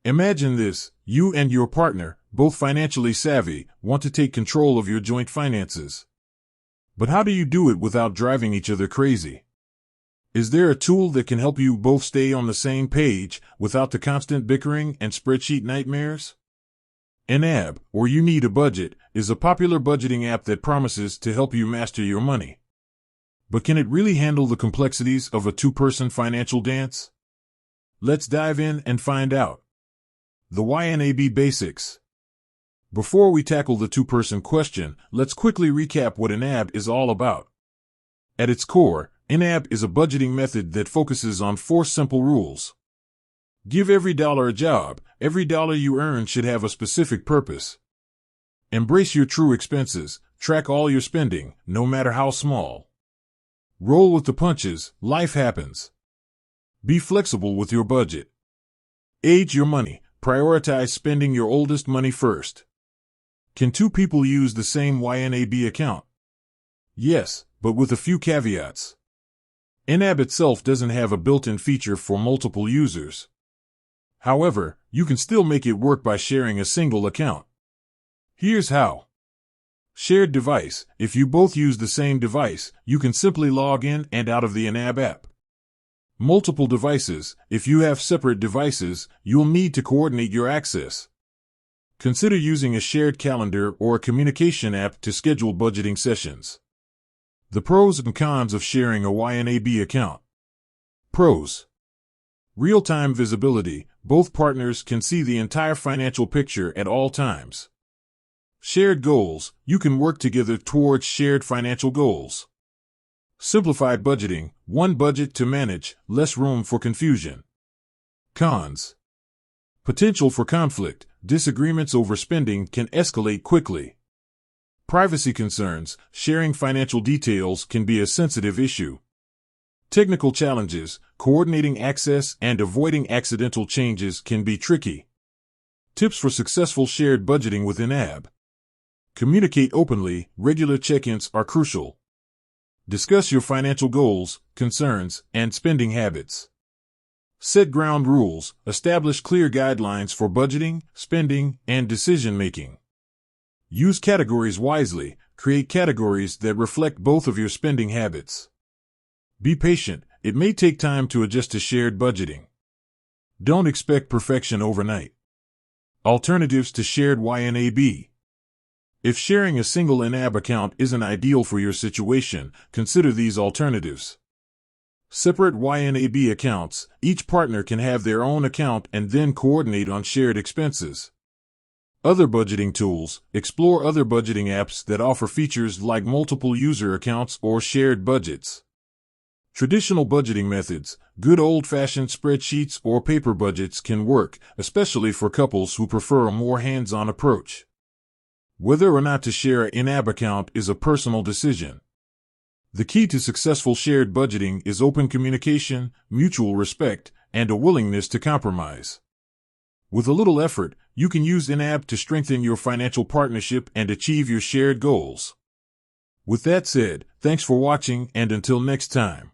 Imagine this: you and your partner, both financially savvy, want to take control of your joint finances. But how do you do it without driving each other crazy? Is there a tool that can help you both stay on the same page without the constant bickering and spreadsheet nightmares? YNAB, or You Need a Budget, is a popular budgeting app that promises to help you master your money. But can it really handle the complexities of a two-person financial dance? Let's dive in and find out. The YNAB basics. Before we tackle the two-person question, let's quickly recap what YNAB is all about. At its core, YNAB is a budgeting method that focuses on 4 simple rules. Give every dollar a job. Every dollar you earn should have a specific purpose. Embrace your true expenses. Track all your spending, no matter how small. Roll with the punches. Life happens. Be flexible with your budget. Age your money. Prioritize spending your oldest money first. Can 2 people use the same YNAB account? Yes, but with a few caveats. YNAB itself doesn't have a built-in feature for multiple users. However, you can still make it work by sharing a single account. Here's how. Shared device. If you both use the same device, you can simply log in and out of the YNAB app. Multiple devices. If you have separate devices, you'll need to coordinate your access. Consider using a shared calendar or a communication app to schedule budgeting sessions. The pros and cons of sharing a YNAB account. Pros. Real-time visibility. Both partners can see the entire financial picture at all times. Shared goals. You can work together towards shared financial goals. Simplified budgeting. One budget to manage, less room for confusion. Cons. Potential for conflict. Disagreements over spending can escalate quickly. Privacy concerns. Sharing financial details can be a sensitive issue. Technical challenges. Coordinating access and avoiding accidental changes can be tricky. Tips for successful shared budgeting with YNAB. Communicate openly. Regular check-ins are crucial. Discuss your financial goals, concerns, and spending habits. Set ground rules. Establish clear guidelines for budgeting, spending, and decision-making. Use categories wisely. Create categories that reflect both of your spending habits. Be patient. It may take time to adjust to shared budgeting. Don't expect perfection overnight. Alternatives to shared YNAB. If sharing a single YNAB account isn't ideal for your situation, consider these alternatives. Separate YNAB accounts. Each partner can have their own account and then coordinate on shared expenses. Other budgeting tools. Explore other budgeting apps that offer features like multiple user accounts or shared budgets. Traditional budgeting methods. Good old-fashioned spreadsheets or paper budgets can work, especially for couples who prefer a more hands-on approach. Whether or not to share a YNAB account is a personal decision. The key to successful shared budgeting is open communication, mutual respect, and a willingness to compromise. With a little effort, you can use YNAB to strengthen your financial partnership and achieve your shared goals. With that said, thanks for watching, and until next time.